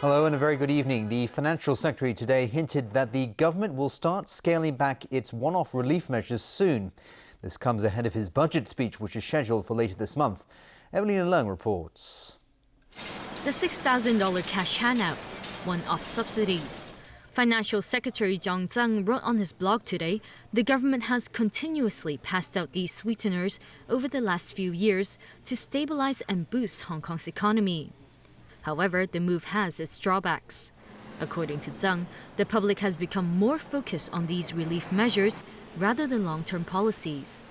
Hello and a very good evening. The Financial Secretary today hinted that the government will start scaling back its one-off relief measures soon. This comes ahead of his budget speech, which is scheduled for later this month. Evelina Leung reports. The $6,000 cash handout, one-off subsidies. Financial Secretary Zhang Zhang wrote on his blog today, the government has continuously passed out these sweeteners over the last few years to stabilize and boost Hong Kong's economy. However, the move has its drawbacks. According to Zhang, the public has become more focused on these relief measures rather than long-term policies.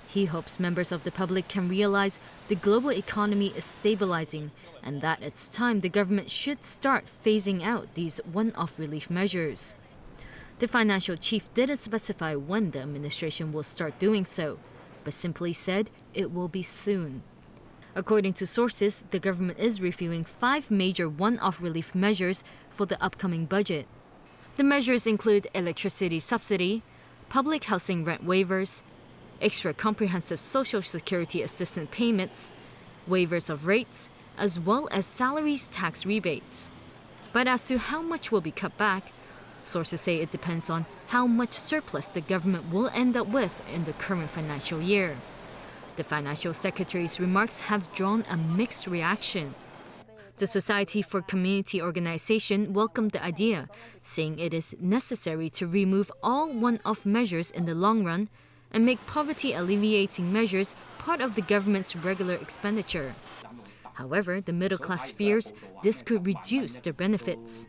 He hopes members of the public can realize the global economy is stabilizing and that it's time the government should start phasing out these one-off relief measures. The financial chief didn't specify when the administration will start doing so, but simply said it will be soon. According to sources, the government is reviewing 5 major one-off relief measures for the upcoming budget. The measures include electricity subsidy, public housing rent waivers, extra comprehensive social security assistance payments, waivers of rates, as well as salaries tax rebates. But as to how much will be cut back, sources say it depends on how much surplus the government will end up with in the current financial year. The Financial Secretary's remarks have drawn a mixed reaction. The Society for Community Organization welcomed the idea, saying it is necessary to remove all one-off measures in the long run and make poverty-alleviating measures part of the government's regular expenditure. However, the middle class fears this could reduce their benefits.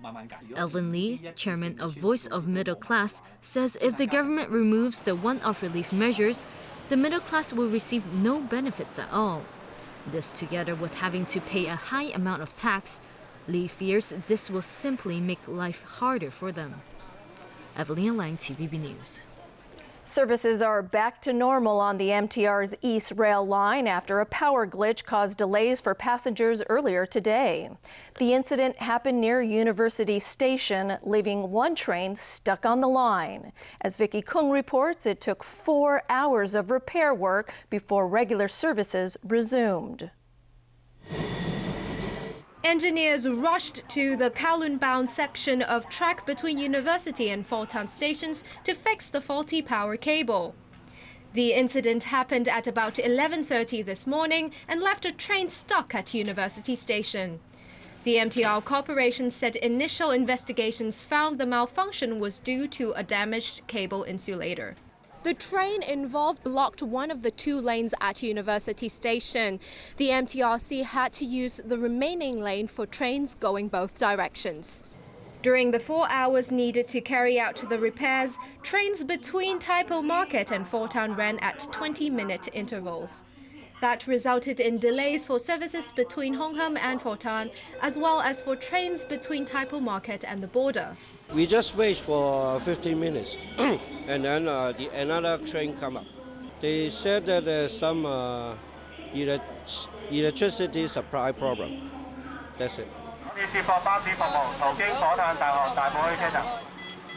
Alvin Lee, chairman of Voice of Middle Class, says if the government removes the one-off relief measures, the middle class will receive no benefits at all. This, together with having to pay a high amount of tax, Lee fears this will simply make life harder for them. Evelina Lang, TVB News. Services are back to normal on the MTR's East Rail line after a power glitch caused delays for passengers earlier today. The incident happened near University Station, leaving one train stuck on the line. As Vicky Kung reports, it took 4 hours of repair work before regular services resumed. Engineers rushed to the Kowloon-bound section of track between University and Fawton stations to fix the faulty power cable. The incident happened at about 11:30 this morning and left a train stuck at University Station. The MTR Corporation said initial investigations found the malfunction was due to a damaged cable insulator. The train involved blocked one of the 2 lanes at University Station. The MTRC had to use the remaining lane for trains going both directions. During the 4 hours needed to carry out the repairs, trains between Tai Po Market and Fawton ran at 20-minute intervals. That resulted in delays for services between Hong Kong and Fawton, as well as for trains between Tai Po Market and the border. We just wait for 15 minutes and then another train come up. They said that there's some electricity supply problem. That's it.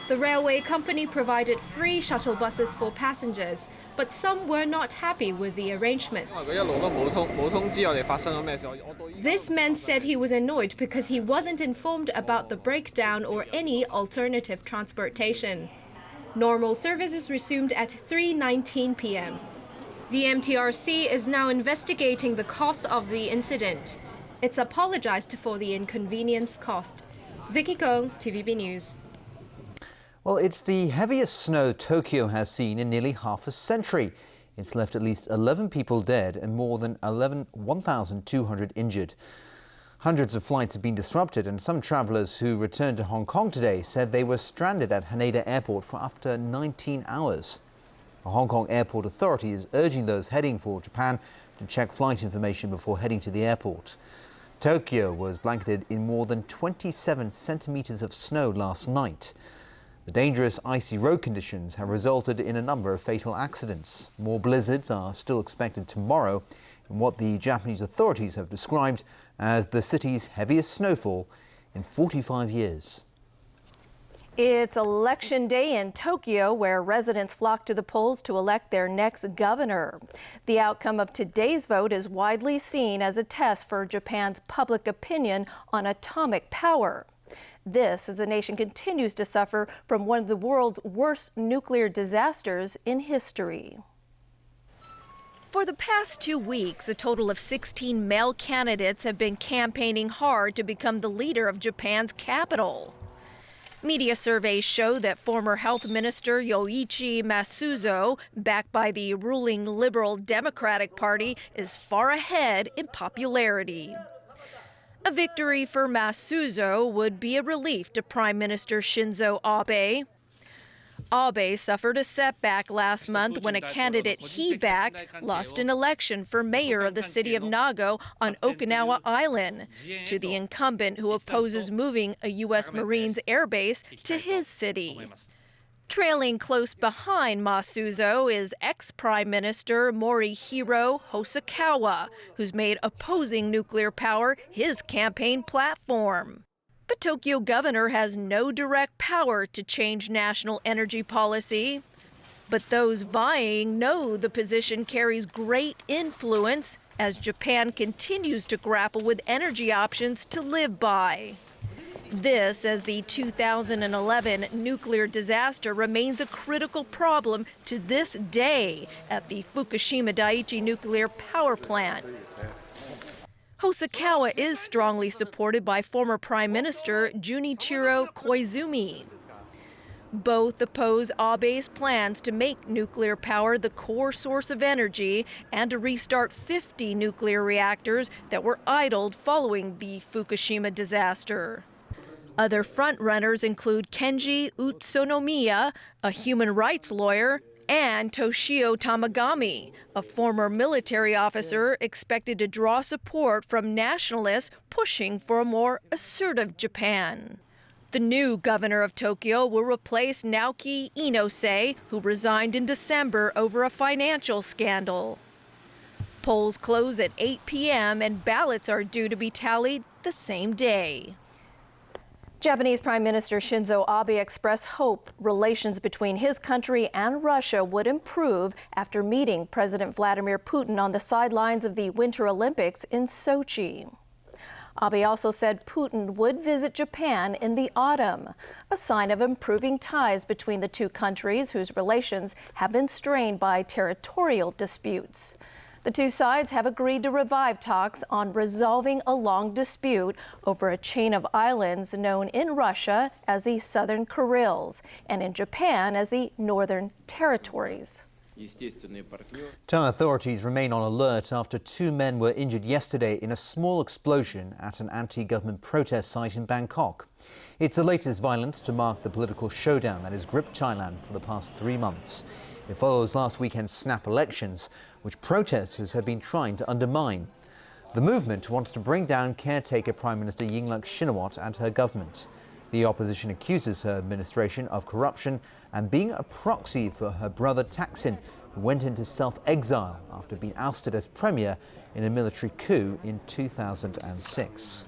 The railway company provided free shuttle buses for passengers, but some were not happy with the arrangements. This man said he was annoyed because he wasn't informed about the breakdown or any alternative transportation. Normal services resumed at 3:19 p.m. The MTRC is now investigating the cause of the incident. It's apologized for the inconvenience caused. Vicky Kong, TVB News. Well, it's the heaviest snow Tokyo has seen in nearly half a century. It's left at least 11 people dead and more than 1,200 injured. Hundreds of flights have been disrupted, and some travellers who returned to Hong Kong today said they were stranded at Haneda Airport for up to 19 hours. The Hong Kong Airport Authority is urging those heading for Japan to check flight information before heading to the airport. Tokyo was blanketed in more than 27 centimetres of snow last night. The dangerous icy road conditions have resulted in a number of fatal accidents. More blizzards are still expected tomorrow in what the Japanese authorities have described as the city's heaviest snowfall in 45 years. It's election day in Tokyo, where residents flock to the polls to elect their next governor. The outcome of today's vote is widely seen as a test for Japan's public opinion on atomic power. This as the nation continues to suffer from one of the world's worst nuclear disasters in history. For the past 2 weeks, a total of 16 male candidates have been campaigning hard to become the leader of Japan's capital. Media surveys show that former Health Minister Yoichi Masuzo, backed by the ruling Liberal Democratic Party, is far ahead in popularity. A victory for Masuzo would be a relief to Prime Minister Shinzo Abe. Abe suffered a setback last month when a candidate he backed lost an election for mayor of the city of Nago on Okinawa Island to the incumbent who opposes moving a U.S. Marines airbase to his city. Trailing close behind Masuzo is ex-Prime Minister Morihiro Hosokawa, who's made opposing nuclear power his campaign platform. The Tokyo governor has no direct power to change national energy policy, but those vying know the position carries great influence as Japan continues to grapple with energy options to live by. This as the 2011 nuclear disaster remains a critical problem to this day at the Fukushima Daiichi nuclear power plant. Hosokawa is strongly supported by former Prime Minister Junichiro Koizumi. Both oppose Abe's plans to make nuclear power the core source of energy and to restart 50 nuclear reactors that were idled following the Fukushima disaster. Other frontrunners include Kenji Utsunomiya, a human rights lawyer, and Toshio Tamagami, a former military officer expected to draw support from nationalists pushing for a more assertive Japan. The new governor of Tokyo will replace Naoki Inose, who resigned in December over a financial scandal. Polls close at 8 p.m. and ballots are due to be tallied the same day. Japanese Prime Minister Shinzo Abe expressed hope relations between his country and Russia would improve after meeting President Vladimir Putin on the sidelines of the Winter Olympics in Sochi. Abe also said Putin would visit Japan in the autumn, a sign of improving ties between the two countries whose relations have been strained by territorial disputes. The two sides have agreed to revive talks on resolving a long dispute over a chain of islands known in Russia as the Southern Kurils and in Japan as the Northern Territories. Thai authorities remain on alert after 2 men were injured yesterday in a small explosion at an anti-government protest site in Bangkok. It's the latest violence to mark the political showdown that has gripped Thailand for the past 3 months. It follows last weekend's snap elections, which protesters have been trying to undermine. The movement wants to bring down caretaker Prime Minister Yingluck Shinawatra and her government. The opposition accuses her administration of corruption and being a proxy for her brother Thaksin, who went into self-exile after being ousted as premier in a military coup in 2006.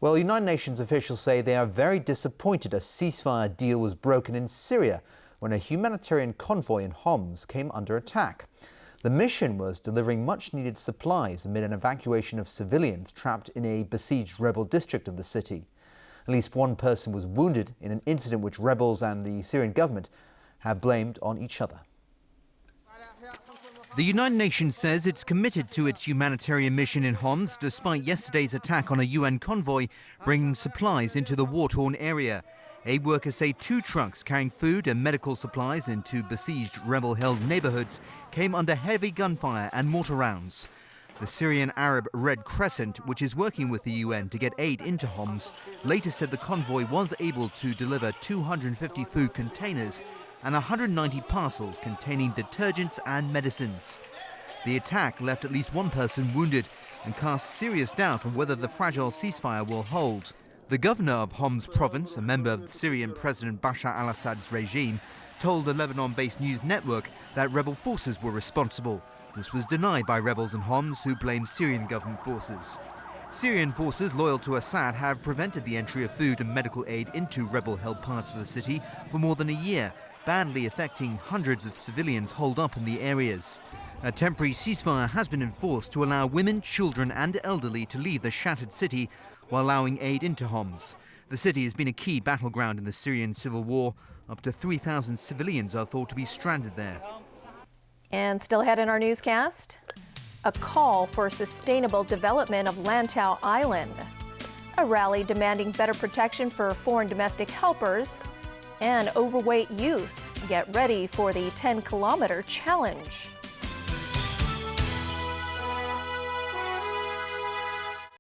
Well, United Nations officials say they are very disappointed a ceasefire deal was broken in Syria when a humanitarian convoy in Homs came under attack. The mission was delivering much-needed supplies amid an evacuation of civilians trapped in a besieged rebel district of the city. At least 1 person was wounded in an incident which rebels and the Syrian government have blamed on each other. The United Nations says it's committed to its humanitarian mission in Homs despite yesterday's attack on a UN convoy bringing supplies into the war-torn area. Aid workers say 2 trucks carrying food and medical supplies into besieged rebel-held neighborhoods came under heavy gunfire and mortar rounds. The Syrian Arab Red Crescent, which is working with the UN to get aid into Homs, later said the convoy was able to deliver 250 food containers and 190 parcels containing detergents and medicines. The attack left at least 1 person wounded and cast serious doubt on whether the fragile ceasefire will hold. The governor of Homs province, a member of the Syrian President Bashar al-Assad's regime, told the Lebanon-based news network that rebel forces were responsible. This was denied by rebels in Homs who blamed Syrian government forces. Syrian forces loyal to Assad have prevented the entry of food and medical aid into rebel-held parts of the city for more than a year, badly affecting hundreds of civilians holed up in the areas. A temporary ceasefire has been enforced to allow women, children and elderly to leave the shattered city while allowing aid into Homs. The city has been a key battleground in the Syrian civil war. Up to 3,000 civilians are thought to be stranded there. And still ahead in our newscast, a call for sustainable development of Lantau Island, a rally demanding better protection for foreign domestic helpers, and overweight youths get ready for the 10-kilometer challenge.